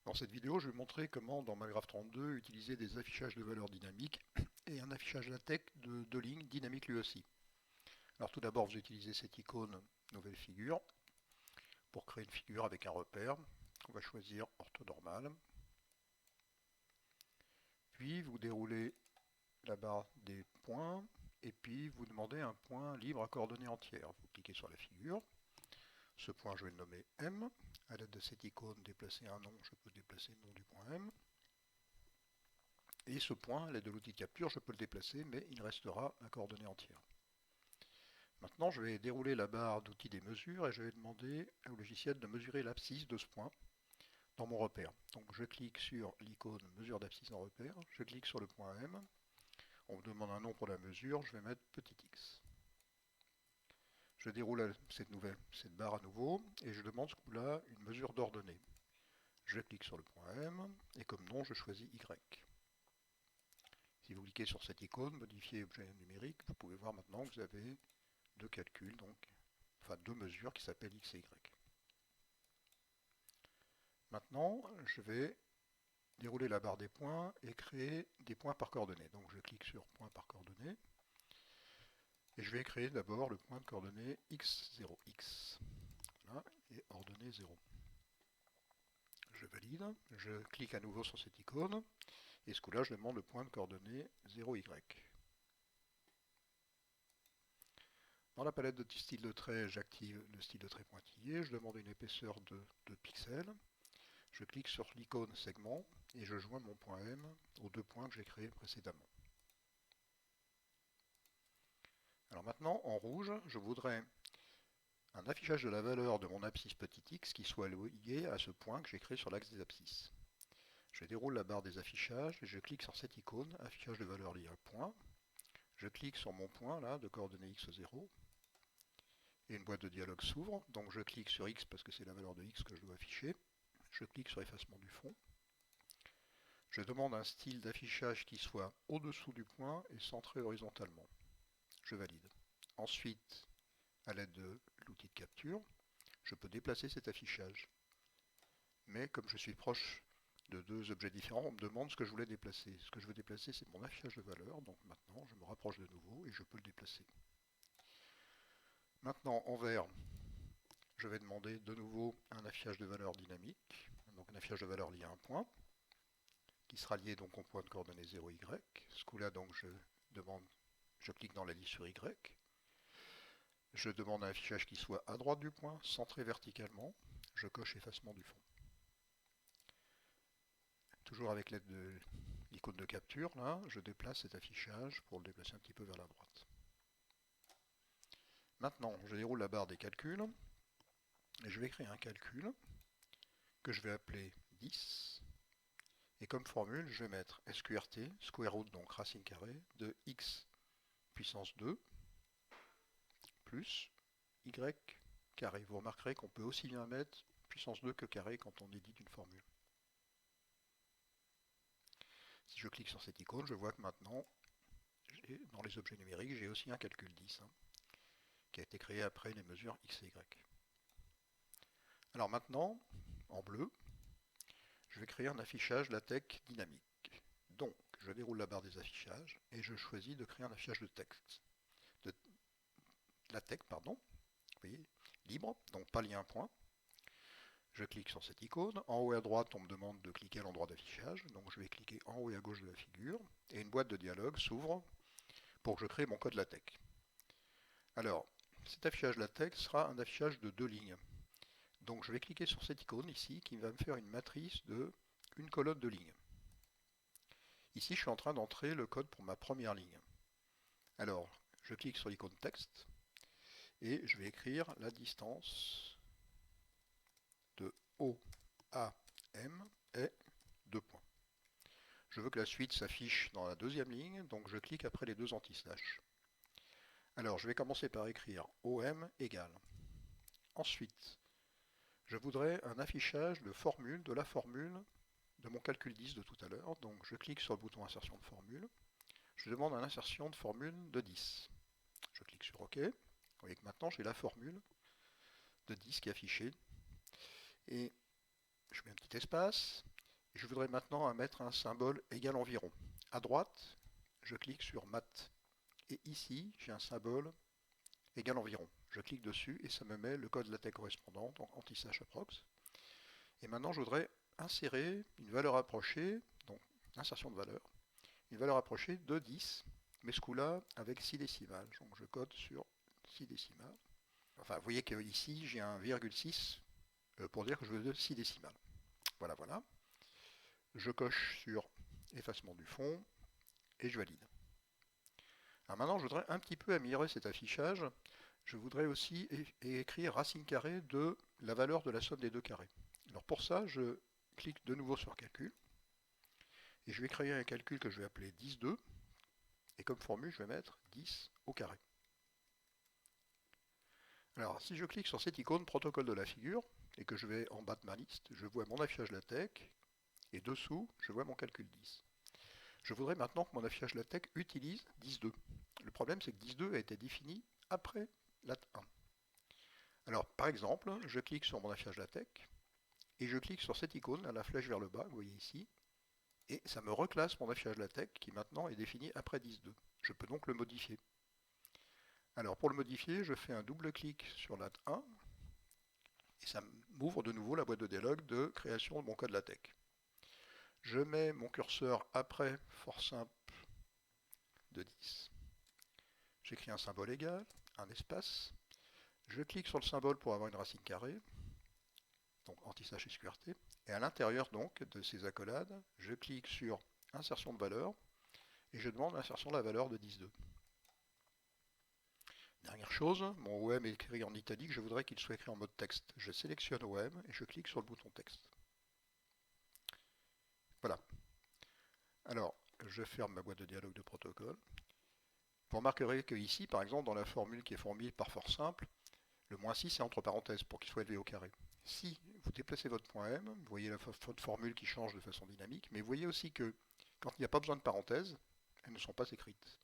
Dans cette vidéo, je vais montrer comment dans Malgraph 32 utiliser des affichages de valeurs dynamiques et un affichage LaTeX de deux lignes dynamique lui aussi. Alors tout d'abord, vous utilisez cette icône nouvelle figure pour créer une figure avec un repère. On va choisir orthonormal. Puis vous déroulez la barre des points et puis vous demandez un point libre à coordonnées entières. Vous cliquez sur la figure. Ce point, je vais le nommer M. À l'aide de cette icône, déplacer un nom, je peux déplacer le nom du point M. Et ce point, à l'aide de l'outil de capture, je peux le déplacer, mais il restera à coordonnée entière. Maintenant, je vais dérouler la barre d'outils des mesures et je vais demander au logiciel de mesurer l'abscisse de ce point dans mon repère. Donc je clique sur l'icône mesure d'abscisse en repère, je clique sur le point M, on me demande un nom pour la mesure, je vais mettre petit x. Je déroule cette barre à nouveau et je demande ce coup-là une mesure d'ordonnée. Je clique sur le point M et comme nom, je choisis Y. Si vous cliquez sur cette icône, modifier objet numérique, vous pouvez voir maintenant que vous avez deux calculs, enfin deux mesures qui s'appellent X et Y. Maintenant, je vais dérouler la barre des points et créer des points par coordonnées. Donc je clique sur point par coordonnées et je vais créer d'abord le point de coordonnées x0x. Voilà, et ordonnée 0. Je valide, je clique à nouveau sur cette icône et ce coup-là je demande le point de coordonnées 0y. Dans la palette de style de trait, j'active le style de trait pointillé, je demande une épaisseur de 2 pixels. Je clique sur l'icône segment et je joins mon point M aux deux points que j'ai créés précédemment. Alors maintenant, en rouge, je voudrais un affichage de la valeur de mon abscisse petit x qui soit lié à ce point que j'ai créé sur l'axe des abscisses. Je déroule la barre des affichages et je clique sur cette icône, affichage de valeur lié à point. Je clique sur mon point là de coordonnées x0 et une boîte de dialogue s'ouvre. Donc je clique sur x parce que c'est la valeur de x que je dois afficher. Je clique sur effacement du fond. Je demande un style d'affichage qui soit au-dessous du point et centré horizontalement. Je valide. Ensuite, à l'aide de l'outil de capture, je peux déplacer cet affichage. Mais comme je suis proche de deux objets différents, on me demande ce que je voulais déplacer. Ce que je veux déplacer, c'est mon affichage de valeur. Donc maintenant, je me rapproche de nouveau et je peux le déplacer. Maintenant, en vert, je vais demander de nouveau un affichage de valeur dynamique. Donc un affichage de valeur lié à un point, qui sera lié donc au point de coordonnées 0y. Ce coup-là, donc, je clique dans la liste sur Y. Je demande un affichage qui soit à droite du point, centré verticalement. Je coche effacement du fond. Toujours avec l'aide de l'icône de capture, là, je déplace cet affichage pour le déplacer un petit peu vers la droite. Maintenant, je déroule la barre des calculs et je vais créer un calcul que je vais appeler 10. Et comme formule, je vais mettre SQRT, square root, donc racine carrée, de x puissance 2 plus y carré. Vous remarquerez qu'on peut aussi bien mettre puissance 2 que carré quand on édite une formule. Si je clique sur cette icône, je vois que maintenant, dans les objets numériques, j'ai aussi un calcul 10 qui a été créé après les mesures x et y. Alors maintenant, en bleu, je vais créer un affichage LaTeX dynamique. Donc, je déroule la barre des affichages et je choisis de créer un affichage de texte. De LaTeX, pardon, vous voyez, libre, donc pas lié à un point. Je clique sur cette icône. En haut et à droite, on me demande de cliquer à l'endroit d'affichage. Donc je vais cliquer en haut et à gauche de la figure. Et une boîte de dialogue s'ouvre pour que je crée mon code LaTeX. Alors, cet affichage LaTeX sera un affichage de deux lignes. Donc je vais cliquer sur cette icône ici qui va me faire une matrice de une colonne de lignes. Ici, je suis en train d'entrer le code pour ma première ligne. Alors, je clique sur l'icône texte et je vais écrire la distance de O à M est 2 points. Je veux que la suite s'affiche dans la deuxième ligne, donc je clique après les deux anti-slash. Alors, je vais commencer par écrire OM égale. Ensuite, je voudrais un affichage de la formule de mon calcul 10 de tout à l'heure. Donc, je clique sur le bouton insertion de formule. Je demande une insertion de formule de 10. Je clique sur OK. Vous voyez que maintenant, j'ai la formule de 10 qui est affichée. Et je mets un petit espace. Je voudrais maintenant mettre un symbole égal environ. À droite, je clique sur Math. Et ici, j'ai un symbole égal environ. Je clique dessus et ça me met le code LaTeX correspondant, donc anti/approx. Et maintenant, je voudrais insérer une valeur approchée, donc insertion de valeur, une valeur approchée de 10, mais ce coup-là avec 6 décimales. Donc je code sur 6 décimales. Enfin, vous voyez qu'ici, j'ai un virgule 6 pour dire que je veux 6 décimales. Voilà, voilà. Je coche sur effacement du fond et je valide. Alors maintenant, je voudrais un petit peu améliorer cet affichage. Je voudrais aussi écrire racine carrée de la valeur de la somme des deux carrés. Alors pour ça, je clique de nouveau sur calcul et je vais créer un calcul que je vais appeler 10,2 et comme formule, je vais mettre 10 au carré. Alors si je clique sur cette icône protocole de la figure et que je vais en bas de ma liste, je vois mon affichage LaTeX et dessous, je vois mon calcul 10. Je voudrais maintenant que mon affichage LaTeX utilise 10,2. Le problème, c'est que 10,2 a été défini après lat1. Alors, par exemple, je clique sur mon affichage LaTeX et je clique sur cette icône, à la flèche vers le bas, vous voyez ici, et ça me reclasse mon affichage LaTeX qui maintenant est défini après 10,2. Je peux donc le modifier. Alors, pour le modifier, je fais un double clic sur lat1 et ça m'ouvre de nouveau la boîte de dialogue de création de mon code LaTeX. Je mets mon curseur après for simple de 10. J'écris un symbole égal, un espace. Je clique sur le symbole pour avoir une racine carrée, donc anti/slash SQRT. Et à l'intérieur donc de ces accolades, je clique sur insertion de valeur et je demande l'insertion de la valeur de 10,2. Dernière chose, mon OM est écrit en italique, je voudrais qu'il soit écrit en mode texte. Je sélectionne OM et je clique sur le bouton texte. Voilà. Alors, je ferme ma boîte de dialogue de protocole. Vous remarquerez que ici, par exemple, dans la formule qui est formulée par for simple, le moins 6 est entre parenthèses pour qu'il soit élevé au carré. Si vous déplacez votre point M, vous voyez la formule qui change de façon dynamique, mais vous voyez aussi que quand il n'y a pas besoin de parenthèses, elles ne sont pas écrites.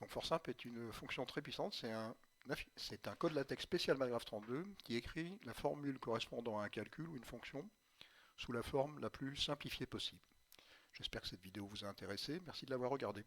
Donc for simple est une fonction très puissante, c'est un code LaTeX spécial MATLAB32 qui écrit la formule correspondant à un calcul ou une fonction sous la forme la plus simplifiée possible. J'espère que cette vidéo vous a intéressé, merci de l'avoir regardée.